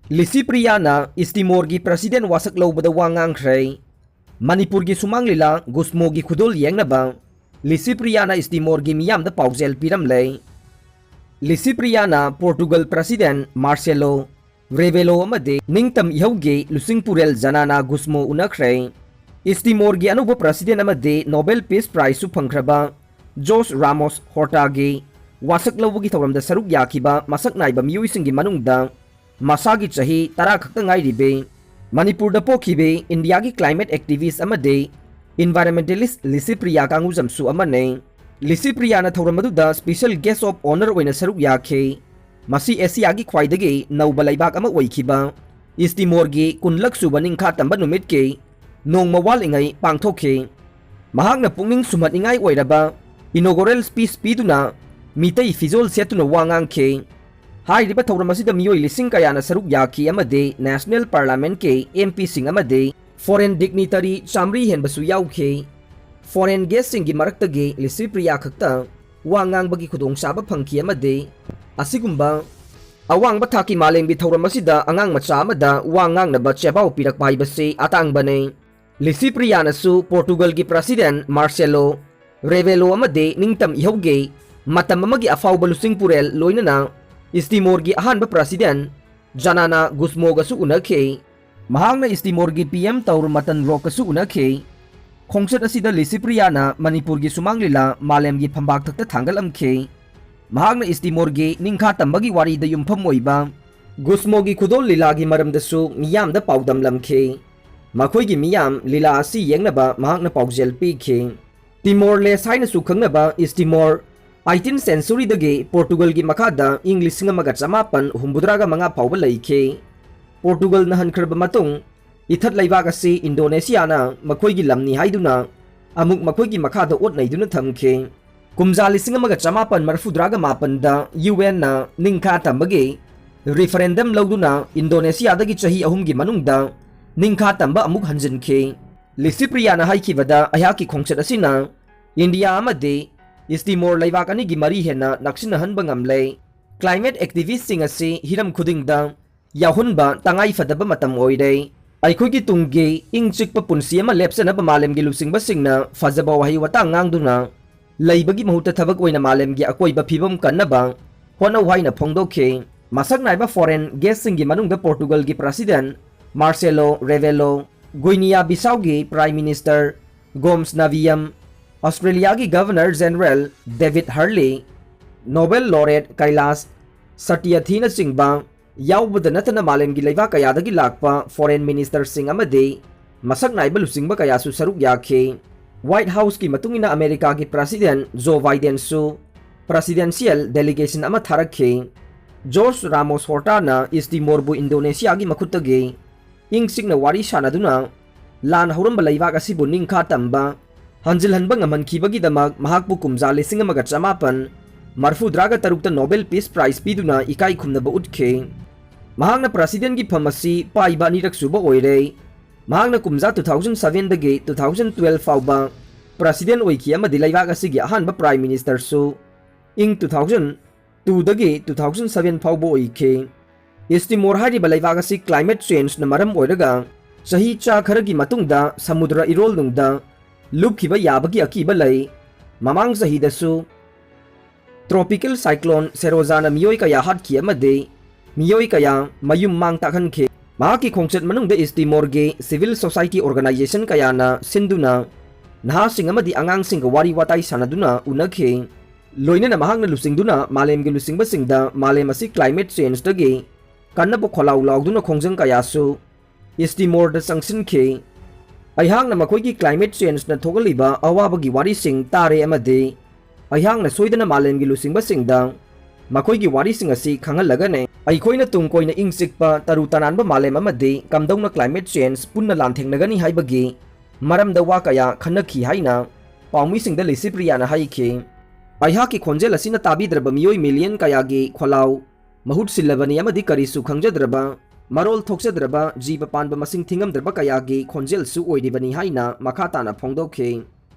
Lisipriana Istimorgi President wasak lobada wangangkhre Manipurgi sumanglila Gusmogi khudol yengnaba Lisipriana Istimorgi miyamda paujel piramle Lisipriana Portugal President Marcelo Rebelo amade ningtam ihauge Lusingpurel Zanana Gusmo unakhre Istimorgi anuba President amade Nobel Peace Prize su phangkhraba Jose Ramos Hortagi wasak lobagi thawramda saruk yakiba masak naiba miyuisingi manungda Masagi chahi tara khakta ngairibe Manipurda pokhibe India ki climate activist amade environmentalist Lisipriya kanguzamsu amane Lisipriya na thawramaduda special guest of honor oina saruk yakhe masi Asia ki khwaidagi nauba laibak ama oikhiba East Timor gi kunlak suba ningkha tamba numit ke nongma walingai pangthokhe mahakna pungning sumat ingai oiraba inaugural speech piduna mitai fizol setuna wangang ke Hai riba thawram asida miyoi lising kayana saruk yaki amade National Parliament ke MP sing amade foreign dignitary chamri henbasu yauke foreign guest singi maraktage Lisipriya khakta wangang bagi khudong saba phangki amade asigumba awang bathaki malengbi thawram asida angang macha amada wangang na ba chebau pirak pai base atang bane Lisipriya nasu Portugal gi president Marcelo Rebelo amade ningtam ihauge matam amagi afaw balusing purel loinana East Timor gi ahanba president Janana Gusmo gasu unakhe mahangna East Timor gi PM Taur Matan Rock gasu unakhe khongsat asida Lisipriana Manipur gi sumanglila malem gi phambak thakta thangal amkhe mahangna East Timor gi ningkha tambagi wari da yumpham oiba Gusmo gi khudol lila gi maramdasu miyam da paudam lamkhe makhoi gi miyam lila asi yengnaba mahangna paujel pi khe Timor Leste haina su khangnaba East Timor 18th century dagi Portugal gi makada English singa maga chamapan humbudraga mga pauba laike Portugal na hankraba matung ithat laibak asi Indonesia na makhoi gi lamni haiduna amuk makhoi gi makada ot naiduna thamkhe kumjali singa maga chamapan marfudraga mapan da UN na ningkha tambagi referendum lawduna Indonesia dagi chahi ahum gi manungda ningkha tamba amuk hanjinkhe Lisipriya na haikibada ayaki khongchat asina India amade East Timor laibak ani gi mari hena naksina hanba ngamle climate activist sing asi hiram khudingda yahunba tangai fadaba matam oire aikhoi gi tungge ingchikpa punsi ama lepsana ba malem gi lusingba singna fajaba wahi wata ngangduna laibagi mahuta thabak oina malem gi akoiba phibam kannaba hona waina phongdokhe masak naiba foreign guest sing gi manungda Portugal gi president Marcelo Rebelo Guinea Bissau gi prime minister Gomes Naviam Australia ki Governor General David Hurley, Nobel laureate Kailash Satyarthi singba yaubada natana malem gi leiba kayadagi lakpa foreign minister sing amade masak naiba lusingba kaya su saruk yakhe White House ki matungina America ki President Joe Biden su presidential delegation ama tharakhe Jose Ramos Hortana East Timor bu Indonesia gi makhutage ing singna wari sanaduna lan horamba leiba ka sibu ningkha tamba Hanjil hanbang aman kibagi damak mahakpu kumjali singa maga chamapan marfudraga tarukta Nobel Peace Prize piduna ikai khumnaba utke mahangna president gi phamasi paiba nirak suba oire mahangna kumja 2007 dagi 2012 fauba president oiki ama dilaiba asigi ahanba prime minister su ing 2002 dagi 2007 fauba oike East Timor hari balaiba asi climate change na maram oiraga sahi cha kharagi matungda samudra irol nungda lupkiba yabagi akiba lai mamang sahidasu tropical cyclone Serozana miyoi kaya hatki amade miyoi kaya mayum mang takhankhe mahaki khongchat manungda East Timor ge civil society organization kaya na sinduna naha sing amadi angang sing wari watai sanaduna unakhe loina na mahangna lusingduna malem ge lusingba singda malem asi climate change dage kannabo kholau lauduna khongjang kaya su East Timor da sangsin khe Ayhang na makhoi ki climate change na thogaliba awabagi wari sing tare amade ayhang na soidana malem gi lusingba singda makhoi gi wari sing asi khangalaga ne aikhoina tungkoina ingsikpa taru tananba malem amade kamdongna climate change punna lanthengnagani haibagi maramda wa kaya khanakhi haina paumi singda Lisipriya na haikhe ayha ki khonjel asina tabidraba miyoi million kaya gi kholau mahut silabani amadi karisu khangjadraba Marol thoksadraba jiba panba masing thingamdraba kayagi khonjel su oidibani haina makata na phongdokhe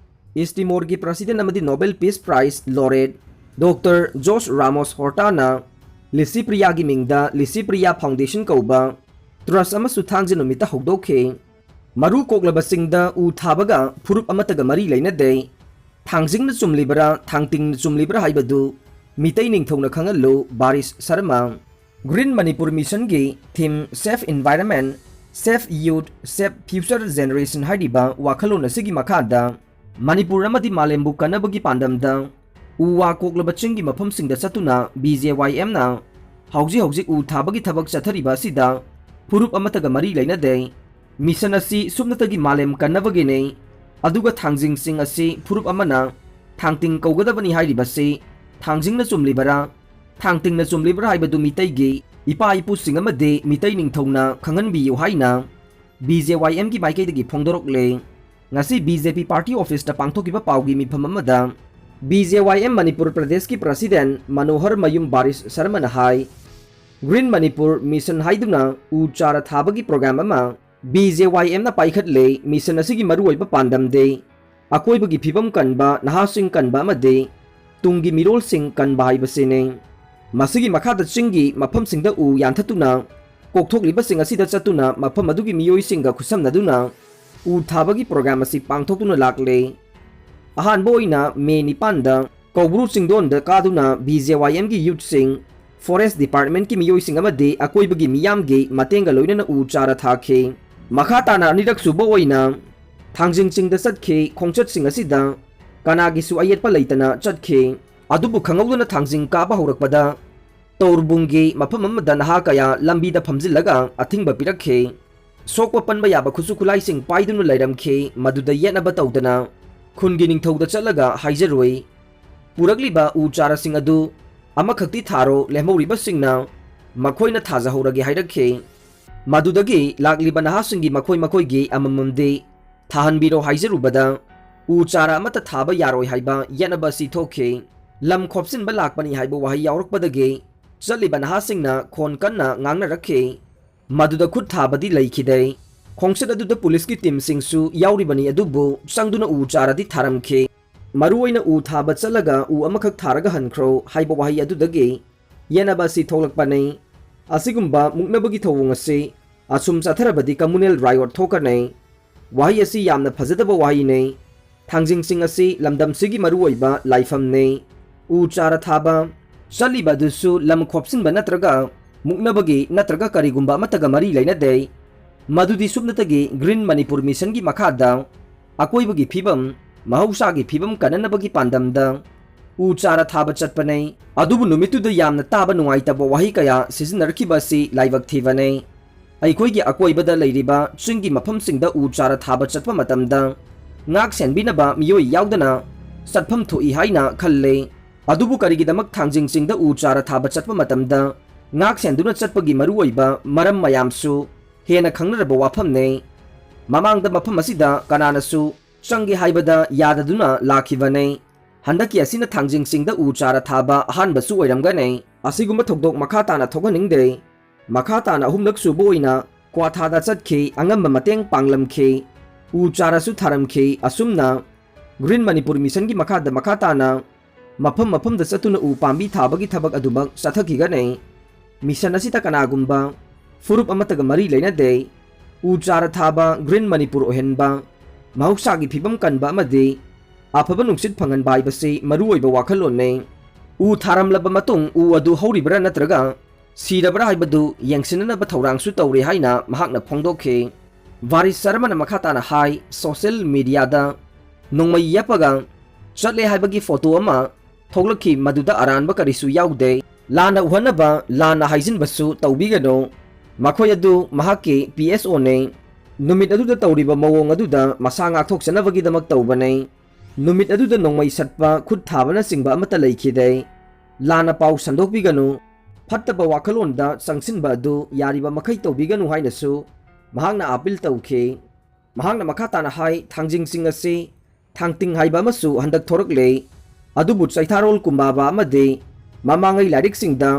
East Timor gi president amadi Nobel Peace Prize laureate Dr. Jose Ramos Hortana ꯂꯤꯁꯤꯄ꯭ꯔꯤꯌꯥꯒꯤ ꯃꯤꯡꯗ Licypriya foundation ꯀꯧꯕ ꯇ꯭ꯔꯁ ꯑꯃꯁꯨ ꯊꯥꯡꯖ ꯅꯨꯃꯤꯠꯇ ꯍꯧꯗꯣꯛꯈꯤ꯫ ꯃꯔꯨ ꯀꯣꯛꯂꯕꯁꯤꯡꯗ ꯎ ꯊꯥꯕꯒ ꯐꯨꯔꯨꯞ ꯑꯃꯠꯇꯒ ꯃꯔꯤ ꯂꯩꯅꯗꯦ, ꯊꯥꯡꯖꯤꯡꯅ ꯆꯨꯝꯂꯤꯕꯔꯥ ꯊꯥꯡꯇꯤꯡꯅ ꯆꯨꯝꯂꯤꯕꯔꯥ ꯍꯥꯏꯕꯗꯨ ꯃꯤꯇꯩ ꯅꯤꯡꯊꯧꯅ ꯈꯪꯍꯜꯂꯨ ꯕꯥꯔꯤꯁ ꯁꯔꯃ꯫ ꯒ꯭ꯔꯤꯟ ꯃꯅꯤꯄꯨꯔ ꯃꯤꯁꯟꯒꯤ ꯊꯤꯝ ꯁꯦꯐ ꯏꯟꯚꯥꯏꯔꯟꯃꯦꯟ, ꯁꯦꯐ ꯌꯨꯠ, ꯁꯦꯐ ꯐ꯭ꯌꯨꯆꯔ ꯖꯦꯅꯦꯔꯦꯁꯟ ꯍꯥꯏꯔꯤꯕ ꯋꯥꯈꯜꯂꯣꯟ ꯑꯁꯤꯒꯤ ꯃꯈꯥꯗ ꯃꯅꯤꯄꯨꯔ ꯑꯃꯗꯤ ꯃꯥꯂꯦꯝꯕꯨ ꯀꯟꯅꯕꯒꯤ ꯄꯥꯟꯗꯝꯗ ꯎ ꯋꯥ ꯀꯣꯛꯂꯕ ꯆꯤꯡꯒꯤ ꯃꯐꯝꯁꯤꯡꯗ ꯆꯠꯇꯨꯅ BJYMꯅ ꯍꯧꯖꯤꯛ ꯎ ꯊꯥꯕꯒꯤ ꯊꯕꯛ ꯆꯠꯊꯔꯤꯕ ꯑꯁꯤꯗ ꯐꯨꯔꯨꯞ ꯑꯃꯠꯇꯒ ꯃꯔꯤ ꯂꯩꯅꯗꯦ꯫ ꯃꯤꯁꯟ ꯑꯁꯤ ꯁꯨꯞꯅꯇꯒꯤ ꯃꯥꯂꯦꯝ ꯀꯟꯅꯕꯒꯤꯅꯤ, ꯑꯗꯨꯒ ꯊꯥꯡꯖꯤꯡꯁꯤꯡ ꯑꯁꯤ ꯐꯨꯔꯨꯞ ꯑꯃꯅ ꯊꯥꯡꯇꯤꯡ ꯀꯧꯒꯗꯕꯅꯤ ꯍꯥꯏꯔꯤꯕꯁꯤ ꯊꯥꯡꯖꯤꯡꯅ ꯆꯨꯝꯂꯤꯕꯔꯥ ꯊꯥꯡꯇꯤꯡꯅ ꯆꯨꯝꯂꯤꯕꯔꯥ ꯍꯥꯏꯕꯗු ꯃꯤꯇꯩꯒꯤ ꯏꯄꯥ ꯏꯄꯨꯁꯤꯡ ꯑꯃꯗꯤ ꯃꯤꯇꯩ ꯅꯤꯡꯊꯧꯅ ꯈꯪꯍꯟꯕꯤꯌꯨ ꯍꯥꯏꯅ BJYMꯒꯤ ꯃꯥꯏꯀꯩꯗꯒꯤ ꯐꯣꯡꯗꯣꯔꯛꯂꯦ꯫ ꯉꯁꯤ BJP ꯄꯥꯔꯇꯤ ꯑꯣꯐꯤꯁꯇ ꯄꯥꯡꯊꯣꯛꯈꯤꯕ ꯄꯥꯎꯒꯤ ꯃꯤꯐꯝ ꯑꯃꯗ BJYM ꯃꯅꯤꯄꯨꯔ ꯄ꯭ꯔꯗꯦꯁꯀꯤ ꯄ꯭ꯔꯁꯤꯗꯦꯟ ꯃꯅꯣꯍꯔ ꯃꯌꯨꯝ ꯕꯥꯔꯤꯁ ꯁꯔꯃꯅ ꯍꯥꯏ, ꯒ꯭ꯔꯤꯟ ꯃꯅꯤꯄꯨꯔ ꯃꯤꯁꯟ ꯍꯥꯏꯗꯨꯅ ꯎ ꯆꯥꯔꯥ ꯊꯥꯕꯒꯤ ꯄ꯭ꯔꯣꯒ꯭ꯔꯥꯝ ꯑꯃ BJYMꯅ ꯄꯥꯏꯈꯠꯂꯦ꯫ ꯃꯤꯁꯟ ꯑꯁꯤꯒꯤ ꯃꯔꯨꯑꯣꯏꯕ ꯄꯥꯟꯗꯝꯗꯤ ꯑꯀꯣꯏꯕꯒꯤ ꯐꯤꯕꯝ ꯀꯟꯕ, ꯅꯍꯥꯁꯤꯡ ꯀꯟꯕ ꯑꯃꯗꯤ ꯇꯨꯡꯒꯤ ꯃꯤꯔꯣꯜꯁꯤꯡ ꯀꯟꯕ ꯍꯥꯏꯕꯁꯤꯅꯤ꯫ ꯃꯁꯤꯒꯤ ꯃꯈꯥꯗ ꯆꯤꯡꯒꯤ ꯃꯐꯝꯁꯤꯡꯗ ꯎ ꯌꯥꯟꯊꯠꯇꯨꯅ ꯀꯣꯛꯊꯣꯛꯂꯤꯕꯁꯤꯡ ꯑꯁꯤꯗ ꯆꯠꯇꯨꯅ ꯃꯐꯝ ꯑꯗꯨꯒꯤ ꯃꯤꯑꯣꯏꯁꯤꯡꯒ ꯈꯨꯠꯁꯝꯅꯗꯨꯅ ꯎ ꯊꯥꯕꯒꯤ ꯄ꯭ꯔꯣꯒ꯭ꯔꯥꯝ ꯑꯁꯤ ꯄꯥꯡꯊꯣꯛꯇꯨꯅ ꯂꯥꯛꯂꯦ꯫ ꯑꯍꯥꯟꯕ ꯑꯣꯏꯅ ꯃꯦ 9ꯗ ꯀꯧꯕ꯭ꯔꯨ ꯆꯤꯡꯗꯣꯟꯗ ꯀꯥꯗꯨꯅ BJYMꯒꯤ ꯌꯨꯠꯁꯤꯡ, ꯐꯣꯔꯦꯁꯠ ꯗꯤꯄꯥꯔꯠꯃꯦꯟꯠꯀꯤ ꯃꯤꯑꯣꯏꯁꯤꯡ ꯑꯃꯗꯤ ꯑꯀꯣꯏꯕꯒꯤ ꯃꯤꯌꯥꯝꯒꯤ ꯃꯇꯦꯡꯒ ꯂꯣꯏꯅꯅ ꯎ ꯆꯥꯔꯥ ꯊꯥꯈꯤ꯫ ꯃꯈꯥ ꯇꯥꯅ ꯑꯅꯤꯔꯛ ꯁꯨꯕ ꯑꯣꯏꯅ ꯊꯥꯡꯖꯤꯡ ꯆꯤꯡꯗ ꯆꯠꯈꯤ꯫ ꯈꯣꯡꯆꯠꯁꯤꯡ ꯑꯁꯤꯗ ꯀꯅꯥꯒꯤꯁꯨ ꯑꯌꯦꯠꯄ ꯂꯩꯇꯅ ꯆꯠꯈꯤ, ꯑꯗꯨꯕꯨ ꯈꯪꯍꯧꯗꯅ ꯊꯥꯡꯖꯤꯡ ꯀꯥꯕ ꯍꯧꯔꯛꯄꯗ ꯇꯧꯔꯕꯨꯡꯒꯤ ꯃꯐꯝ ꯑꯃꯗ ꯅꯍꯥ ꯀꯌꯥ ꯂꯝꯕꯤꯗ ꯐꯝꯖꯤꯜꯂꯒ ꯑꯊꯤꯡꯕ ꯄꯤꯔꯛꯈꯤ꯫ ꯁꯣꯛꯄ ꯄꯟꯕ ꯌꯥꯕ ꯈꯨꯠꯁꯨ ꯈꯨꯠꯂꯥꯏꯁꯤꯡ ꯄꯥꯏꯗꯨꯅ ꯂꯩꯔꯝꯈꯤ꯫ ꯃꯗꯨꯗ ꯌꯦꯠꯅꯕ ꯇꯧꯗꯅ ꯈꯨꯟꯒꯤ ꯅꯤꯡꯊꯧꯗ ꯆꯠꯂꯒ ꯍꯥꯏꯖꯔꯨꯏ, ꯄꯨꯔꯛꯂꯤꯕ ꯎ ꯆꯥꯔꯥꯁꯤꯡ ꯑꯗꯨ ꯑꯃꯈꯛꯇꯤ ꯊꯥꯔꯣ, ꯂꯦꯝꯍꯧꯔꯤꯕꯁꯤꯡꯅ ꯃꯈꯣꯏꯅ ꯊꯥꯖꯍꯧꯔꯒꯦ ꯍꯥꯏꯔꯛꯈꯤ꯫ ꯃꯗꯨꯗꯒꯤ ꯂꯥꯛꯂꯤꯕ ꯅꯍꯥꯁꯤꯡꯒꯤ ꯃꯈꯣꯏꯒꯤ ꯑꯃꯃꯝꯗꯤ ꯊꯥꯍꯟꯕꯤꯔꯣ ꯍꯥꯏꯖꯔꯨꯕꯗ ꯎ ꯆꯥꯔꯥ ꯑꯃꯠꯇ ꯊꯥꯕ ꯌꯥꯔꯣꯏ ꯍꯥꯏꯕ ꯌꯦꯠꯅꯕ ꯑꯁꯤ ꯊꯣꯛꯈꯤ꯫ ꯂꯝ ꯈꯣꯞꯆꯤꯟꯕ ꯂꯥꯛꯄꯅꯤ ꯍꯥꯏꯕ ꯋꯥꯍꯩ ꯌꯥꯎꯔꯛꯄꯗꯒꯤ ꯆꯠꯂꯤꯕ ꯅꯍꯥꯁꯤꯡꯅ ꯈꯣꯟ ꯀꯟꯅ ꯉꯥꯡꯅꯔꯛꯈꯤ꯫ ꯃꯗꯨꯗ ꯈꯨꯠ ꯊꯥꯕꯗꯤ ꯂꯩꯈꯤꯗꯦ꯫ ꯈꯣꯡꯆꯠ ꯑꯗꯨꯗ ꯄꯨꯂꯤꯁꯀꯤ ꯇꯤꯝꯁꯤꯡꯁꯨ ꯌꯥꯎꯔꯤꯕꯅꯤ, ꯑꯗꯨꯕꯨ ꯆꯪꯗꯨꯅ ꯎ ꯆꯥꯔꯥꯗꯤ ꯊꯥꯔꯝꯈꯤ꯫ ꯃꯔꯨꯑꯣꯏꯅ ꯎ ꯊꯥꯕ ꯆꯠꯂꯒ ꯎ ꯑꯃꯈꯛ ꯊꯥꯔꯒ ꯍꯟꯈ꯭ꯔꯣ ꯍꯥꯏꯕ ꯋꯥꯍꯩ ꯑꯗꯨꯗꯒꯤ ꯌꯦꯠꯅꯕ ꯑꯁꯤ ꯊꯣꯛꯂꯛꯄꯅꯤ꯫ ꯑꯁꯤꯒꯨꯝꯕ ꯃꯨꯛꯅꯕꯒꯤ ꯊꯧꯑꯣꯡ ꯑꯁꯤ ꯑꯁꯨꯝ ꯆꯠꯊꯔꯕꯗꯤ ꯀꯝꯃꯨꯅꯦꯜ ꯔꯥꯏꯑꯣꯠ ꯊꯣꯛꯀꯅꯤ꯫ ꯋꯥꯍꯩ ꯑꯁꯤ ꯌꯥꯝꯅ ꯐꯖꯗꯕ ꯋꯥꯍꯩꯅꯤ꯫ ꯊꯥꯡꯖꯤꯡꯁꯤꯡ ꯑꯁꯤ ꯂꯝꯗꯝꯁꯤꯒꯤ ꯃꯔꯨꯑꯣꯏꯕ ꯂꯥꯏꯐꯝꯅꯤ꯫ ꯎ ꯆꯥꯔꯥ ꯊꯥꯕ ꯆꯠꯂꯤꯕ ꯑꯗꯨꯁꯨ ꯂꯝ ꯈꯣꯞꯆꯤꯟꯕ ꯅꯠꯇ꯭ꯔꯒ ꯃꯨꯛꯅꯕꯒꯤ ꯅꯠꯇ꯭ꯔꯒ ꯀꯔꯤꯒꯨꯝꯕ ꯑꯃꯠꯇꯒ ꯃꯔꯤ ꯂꯩꯅꯗꯦ꯫ ꯃꯗꯨꯗꯤ ꯁꯨꯞꯅꯇꯒꯤ ꯒ꯭ꯔꯤꯟ ꯃꯅꯤꯄꯨꯔ ꯃꯤꯁꯟꯒꯤ ꯃꯈꯥꯗ ꯑꯀꯣꯏꯕꯒꯤ ꯐꯤꯕꯝ, ꯃꯍꯧꯁꯥꯒꯤ ꯐꯤꯕꯝ ꯀꯟꯅꯅꯕꯒꯤ ꯄꯥꯟꯗꯝꯗ ꯎ ꯆꯥꯔꯥ ꯊꯥꯕ ꯆꯠꯄꯅꯤ꯫ ꯑꯗꯨꯕꯨ ꯅꯨꯃꯤꯠꯇꯨꯗ ꯌꯥꯝꯅ ꯇꯥꯕ ꯅꯨꯡꯉꯥꯏꯇꯕ ꯋꯥꯍꯩ ꯀꯌꯥ ꯁꯤꯖꯤꯟꯅꯔꯛꯈꯤꯕ ꯑꯁꯤ ꯂꯥꯏꯕꯛ ꯊꯤꯕꯅꯤ꯫ ꯑꯩꯈꯣꯏꯒꯤ ꯑꯀꯣꯏꯕꯗ ꯂꯩꯔꯤꯕ ꯆꯤꯡꯒꯤ ꯃꯐꯝꯁꯤꯡꯗ ꯎ ꯆꯥꯔꯥ ꯊꯥꯕ ꯆꯠꯄ ꯃꯇꯝꯗ ꯉꯥꯛ ꯁꯦꯟꯕꯤꯅꯕ ꯃꯤꯑꯣꯏ ꯌꯥꯎꯗꯅ ꯆꯠꯐꯝ ꯊꯣꯛꯏ ꯍꯥꯏꯅ ꯈꯜꯂꯤ꯫ ꯑꯗꯨꯕꯨ ꯀꯔꯤꯒꯤꯗꯃꯛ ꯊꯥꯡꯖꯤꯡ ꯆꯤꯡꯗ ꯎ ꯆꯥꯔꯥ ꯊꯥꯕ ꯆꯠꯄ ꯃꯇꯝꯗ ꯉꯥꯛ ꯁꯦꯟꯗꯨꯅ ꯆꯠꯄꯒꯤ ꯃꯔꯨꯑꯣꯏꯕ ꯃꯔꯝ ꯃꯌꯥꯝꯁꯨ ꯍꯦꯟꯅ ꯈꯪꯅꯔꯕ ꯋꯥꯐꯝꯅꯤ꯫ ꯃꯃꯥꯡꯗ ꯃꯐꯝ ꯑꯁꯤꯗ ꯀꯅꯥꯅꯁꯨ ꯆꯪꯒꯦ ꯍꯥꯏꯕꯗ ꯌꯥꯗꯗꯨꯅ ꯂꯥꯛꯈꯤꯕꯅꯤ꯫ ꯍꯟꯗꯛꯀꯤ ꯑꯁꯤꯅ ꯊꯥꯡꯖꯤꯡ ꯆꯤꯡꯗ ꯎ ꯆꯥꯔꯥ ꯊꯥꯕ ꯑꯍꯥꯟꯕꯁꯨ ꯑꯣꯏꯔꯝꯒꯅꯤ꯫ ꯑꯁꯤꯒꯨꯝꯕ ꯊꯧꯗꯣꯛ ꯃꯈꯥ ꯇꯥꯅ ꯊꯣꯛꯍꯟꯅꯤꯡꯗꯦ꯫ ꯃꯈꯥ ꯇꯥꯅ ꯑꯍꯨꯝꯂꯛ ꯁꯨꯕ ꯑꯣꯏꯅ ꯀ꯭ꯋꯥꯊꯥꯗ ꯆꯠꯈꯤ, ꯑꯉꯝꯕ ꯃꯇꯦꯡ ꯄꯥꯡꯂꯝꯈꯤ, ꯎ ꯆꯥꯔꯥꯁꯨ ꯊꯥꯔꯝꯈꯤ꯫ ꯑꯁꯨꯝꯅ ꯒ꯭ꯔꯤꯟ ꯃꯅꯤꯄꯨꯔ ꯃꯤꯁꯟꯒꯤ ꯃꯈꯥꯗ ꯃꯈꯥ ꯇꯥꯅ ꯃꯐꯝꯗ ꯆꯠꯇꯨꯅ ꯎ ꯄꯥꯝꯕꯤ ꯊꯥꯕꯒꯤ ꯊꯕꯛ ꯑꯗꯨꯃꯛ ꯆꯠꯊꯈꯤꯒꯅꯤ꯫ ꯃꯤꯁꯟ ꯑꯁꯤꯗ ꯀꯅꯥꯒꯨꯝꯕ ꯐꯨꯔꯨꯞ ꯑꯃꯠꯇꯒ ꯃꯔꯤ ꯂꯩꯅꯗꯦ꯫ ꯎ ꯆꯥꯔꯥ ꯊꯥꯕ, ꯒ꯭ꯔꯤꯟ ꯃꯅꯤꯄꯨꯔ ꯑꯣꯏꯍꯟꯕ, ꯃꯍꯧꯁꯥꯒꯤ ꯐꯤꯕꯝ ꯀꯟꯕ ꯑꯃꯗꯤ ꯑꯐꯕ ꯅꯨꯡꯁꯤꯠ ꯐꯪꯍꯟꯕ ꯍꯥꯏꯕꯁꯤ ꯃꯔꯨꯑꯣꯏꯕ ꯋꯥꯈꯜꯂꯣꯟꯅꯤ꯫ ꯎ ꯊꯥꯔꯝꯂꯕ ꯃꯇꯨꯡ ꯎ ꯑꯗꯨ ꯍꯧꯔꯤꯕ꯭ꯔꯥ ꯅꯠꯇ꯭ꯔꯒ ꯁꯤꯔꯕ꯭ꯔꯥ ꯍꯥꯏꯕꯗꯨ ꯌꯦꯡꯁꯤꯟꯅꯅꯕ ꯊꯧꯔꯥꯡꯁꯨ ꯇꯧꯔꯦ ꯍꯥꯏꯅ ꯃꯍꯥꯛꯅ ꯐꯣꯡꯗꯣꯛꯈꯤ꯫ ꯕꯥꯔꯤꯁ ꯁꯔꯃꯅ ꯃꯈꯥ ꯇꯥꯅ ꯍꯥꯏ, ꯁꯣꯁꯤꯌꯦꯜ ꯃꯤꯗꯤꯌꯥꯗ ꯅꯣꯡꯃꯩ ꯌꯦꯞꯄꯒ ꯆꯠꯂꯦ ꯍꯥꯏꯕꯒꯤ ꯐꯣꯇꯣ ꯑꯃ ꯊꯣꯛꯂꯛꯈꯤ, ꯃꯗꯨꯗ ꯑꯔꯥꯟꯕ ꯀꯔꯤꯁꯨ ꯌꯥꯎꯗꯦ꯫ ꯂꯥꯟꯅ ꯎꯍꯟꯅꯕ ꯂꯥꯟꯅ ꯍꯥꯏꯖꯤꯟꯕꯁꯨ ꯇꯧꯕꯤꯒꯅꯨ꯫ ꯃꯈꯣꯏ ꯑꯗꯨ ꯃꯍꯥꯛꯀꯤ PSOꯅꯤ꯫ ꯅꯨꯃꯤꯠ ꯑꯗꯨꯗ ꯇꯧꯔꯤꯕ ꯃꯑꯣꯡ ꯑꯗꯨꯗ ꯃꯁꯥ ꯉꯥꯛꯊꯣꯛꯆꯅꯕꯒꯤꯗꯃꯛ ꯇꯧꯕꯅꯤ꯫ ꯅꯨꯃꯤꯠ ꯑꯗꯨꯗ ꯅꯣꯡꯃꯩ ꯁꯠꯄ, ꯈꯨꯠ ꯊꯥꯕꯅꯆꯤꯡꯕ ꯑꯃꯠꯇ ꯂꯩꯈꯤꯗꯦ꯫ ꯂꯥꯟꯅ ꯄꯥꯎ ꯁꯟꯗꯣꯛꯄꯤꯒꯅꯨ꯫ ꯐꯠꯇꯕ ꯋꯥꯈꯜꯂꯣꯟꯗ ꯆꯪꯁꯤꯟꯕ ꯑꯗꯨ ꯌꯥꯔꯤꯕ ꯃꯈꯩ ꯇꯧꯕꯤꯒꯅꯨ ꯍꯥꯏꯅꯁꯨ ꯃꯍꯥꯛꯅ ꯑꯄꯤꯜ ꯇꯧꯈꯤ꯫ ꯃꯍꯥꯛꯅ ꯃꯈꯥ ꯇꯥꯅ ꯍꯥꯏ, ꯊꯥꯡꯖꯤꯡꯁꯤꯡ ꯑꯁꯤ ꯊꯥꯡꯇꯤꯡ ꯍꯥꯏꯕ ꯑꯃꯁꯨ ꯍꯟꯗꯛ ꯊꯣꯔꯛꯂꯦ꯫ ꯑꯗꯨꯕꯨ ꯆꯩꯊꯥꯔꯣꯜ ꯀꯨꯝꯕꯥꯕ ꯑꯃꯗꯤ ꯃꯃꯥꯡꯉꯩ ꯂꯥꯏꯔꯤꯛꯁꯤꯡꯗ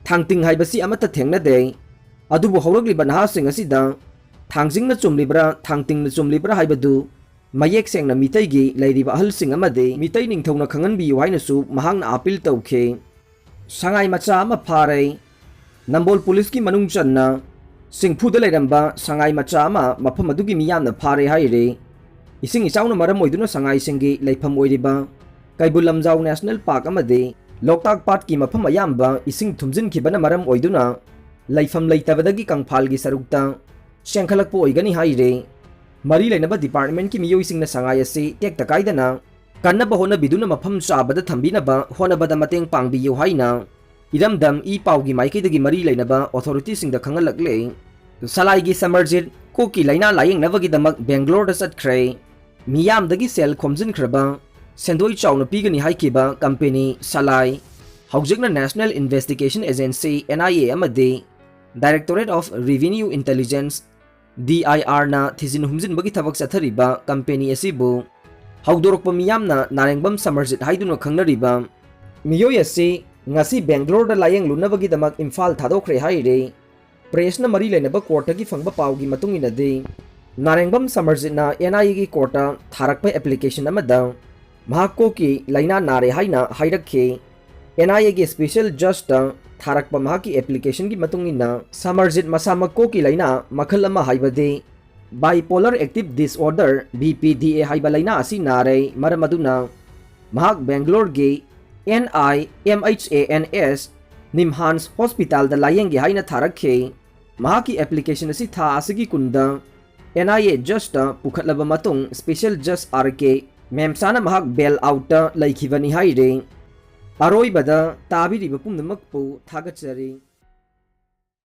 ꯊꯥꯡꯇꯤꯡ ꯍꯥꯏꯕꯁꯤ ꯑꯃꯠꯇ ꯊꯦꯡꯅꯗꯦ꯫ ꯑꯗꯨꯕꯨ ꯍꯧꯔꯛꯂꯤꯕ ꯅꯍꯥꯁꯤꯡ ꯑꯁꯤꯗ ꯊꯥꯡꯖꯤꯡꯅ ꯆꯨꯝꯂꯤꯕ꯭ꯔꯥ ꯊꯥꯡꯇꯤꯡꯅ ꯆꯨꯝꯂꯤꯕ꯭ꯔꯥ ꯍꯥꯏꯕꯗꯨ ꯃꯌꯦꯛ ꯁꯦꯡꯅ ꯃꯤꯇꯩꯒꯤ ꯂꯩꯔꯤꯕ ꯑꯍꯜꯁꯤꯡ ꯑꯃꯗꯤ ꯃꯤꯇꯩ ꯅꯤꯡꯊꯧꯅ ꯈꯪꯍꯟꯕꯤꯌꯨ ꯍꯥꯏꯅꯁꯨ ꯃꯍꯥꯛꯅ ꯑꯄꯤꯜ ꯇꯧꯈꯤ꯫ Sangai macha ama phare Nambol police ki manung channa singphu da leiramba sangai macha ama mafam adugi miyamna phare haire ising ichauna maram oiduna sangai singi leifam oiriba Kaibul Lamjau National Park amade Loktak Pat ki mafam ayamba ising thumjin khibana maram oiduna leifam leitabadagi kangphal gi sarukta sengkhalakpo oigani haire Mari Lainaba Department ki miyoi singna sangai ase tek takaidana kannaba hona biduna mafam chabada thambinaba honabada mateng pangbiyo haina Iramdam paugi maikidagi Mari Lainaba authority singda khangalakle Salai gi Samarjit Kokki Laina Laiyengnabagidamak Bangalore da Chatkhre miyamdagi sel khomjin khraba sendoi chawna pigani haikiba company Salai Haujikna National Investigation Agency NIA amade Directorate of Revenue Intelligence DIR na thizin humjin bagi thabak chathariba company asibu haudorokpa miyamna narengbam Samarjit haiduna khangnariba miyoi ase ngasi Bangalore da Laiyengnabagidamak Imphal thadokre haire press na Mari Lainaba court gi phangba pawgi matung inade narengbam Samarjit na NIA gi court tharakpa application amada mahakko ki Laina nare haina hairakhe NIA gi special judge ta tharakpa mahaki application gi matung ina Samarjit masamakko ki Laina makhal ama haibade bipolar active disorder BPDA haiba Laina asi nare maramaduna mahak Bangalore gi NIMHANS Nimhans Hospital da Layeng gi haina tharakhe mahaki application asi tha asigi kunda NIA just pukhatlaba matung special judge RK memsana mahak bail out laikhibani haire aroi bada tabiriba pumnamakpu thagachari